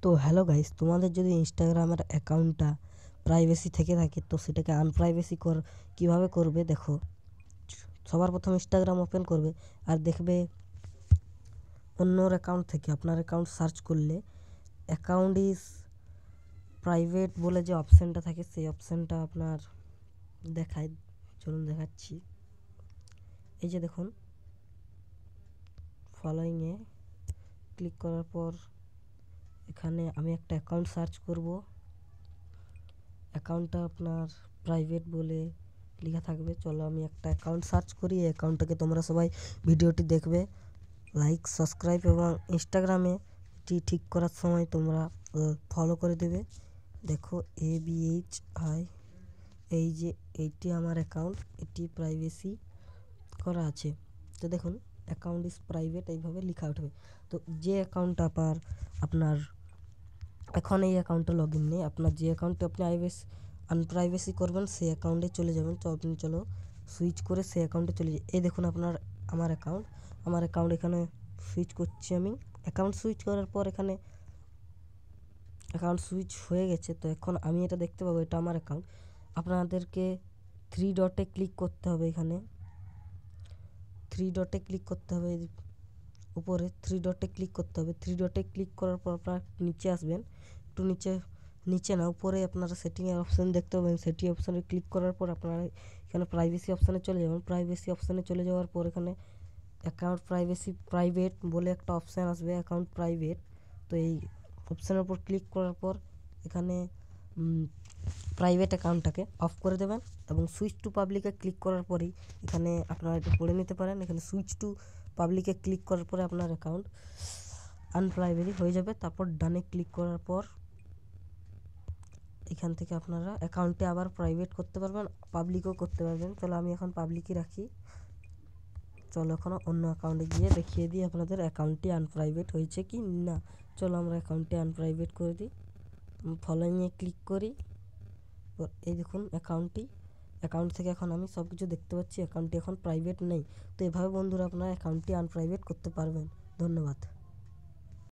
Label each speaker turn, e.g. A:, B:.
A: তো hello guys, তোমাদের যদি ইনস্টাগ্রামের অ্যাকাউন্টটা প্রাইভেসি থেকে থাকে তো সেটাকে আনপ্রাইভেসি কীভাবে করবে দেখো। সবার প্রথম ইনস্টাগ্রাম ওপেন করবে আর দেখবে অন্যর অ্যাকাউন্ট থেকে আপনার অ্যাকাউন্ট সার্চ করলে অ্যাকাউন্ট ইজ প্রাইভেট বলে যে অপশানটা থাকে সেই অপশানটা আপনার দেখায়। চলুন দেখাচ্ছি। এই যে দেখুন, ফলোয়িংয়ে ক্লিক করার পর এখানে আমি একটা অ্যাকাউন্ট সার্চ করব। অ্যাকাউন্টটা আপনার প্রাইভেট বলে লেখা থাকবে। চলো আমি একটা অ্যাকাউন্ট সার্চ করি। এই অ্যাকাউন্টটাকে তোমরা সবাই ভিডিওটি দেখবে, লাইক সাবস্ক্রাইব এবং ইনস্টাগ্রামে এটি ঠিক করার সময় তোমরা ফলো করে দেবে। দেখো ABHI, এই যে এইটি আমার অ্যাকাউন্ট, এটি প্রাইভেসি করা আছে। তো দেখুন অ্যাকাউন্ট ইজ প্রাইভেট এইভাবে লেখা উঠবে। তো যে অ্যাকাউন্টটা আপনার এখন এই অ্যাকাউন্টে লগ ইন নেই, আপনার যে অ্যাকাউন্টে আপনি আনপ্রাইভেসি করবেন সেই অ্যাকাউন্টে চলে যাবেন। তো আপনি চলো সুইচ করে সেই অ্যাকাউন্টে চলে যাই। এই দেখুন আমার অ্যাকাউন্ট এখানে সুইচ করছি আমি। অ্যাকাউন্ট সুইচ করার পর এখানে অ্যাকাউন্ট সুইচ হয়ে গেছে। তো এখন আমি এটা দেখতে পাবো এটা আমার অ্যাকাউন্ট। আপনাদেরকে থ্রি ডটে ক্লিক করতে হবে। এখানে থ্রি ডটে ক্লিক করতে হবে, উপরে থ্রি ডটে ক্লিক করতে হবে। থ্রি ডটে ক্লিক করার পর আপনারা নিচে আসবেন, একটু নিচে না উপরে আপনারা সেটিংয়ের অপশান দেখতে পাবেন। সেটিং অপশানে ক্লিক করার পর আপনারা এখানে প্রাইভেসি অপশানে চলে যাবেন। প্রাইভেসি অপশানে চলে যাওয়ার পর এখানে অ্যাকাউন্ট প্রাইভেসি প্রাইভেট বলে একটা অপশান আসবে, অ্যাকাউন্ট প্রাইভেট। তো এই অপশানের উপর ক্লিক করার পর এখানে প্রাইভেট অ্যাকাউন্টটাকে অফ করে দেবেন এবং সুইচ টু পাবলিকে ক্লিক করার পরেই এখানে আপনারা এটা পড়ে নিতে পারেন। এখানে সুইচ টু পাবলিকে ক্লিক করার পরে আপনার অ্যাকাউন্ট আনপ্রাইভেসি হয়ে যাবে। তারপর ডানে ক্লিক করার পর এখান থেকে আপনারা অ্যাকাউন্টে আবার প্রাইভেট করতে পারবেন, পাবলিকও করতে পারবেন। চলো আমি এখন পাবলিকই রাখি। চলো এখন অন্য অ্যাকাউন্টে গিয়ে দেখিয়ে দিই আপনাদের অ্যাকাউন্টটি আনপ্রাইভেট হয়েছে কি না। চলো আমরা অ্যাকাউন্টটি আনপ্রাইভেট করে দিই, ফলোইংয়ে ক্লিক করি। এই দেখুন অ্যাকাউন্ট থেকে এখন আমি সব কিছু দেখতে পাচ্ছি। অ্যাকাউন্টটি এখন প্রাইভেট নেই। তো এভাবে বন্ধুরা আপনারা অ্যাকাউন্টটি আনপ্রাইভেট করতে পারবেন। ধন্যবাদ।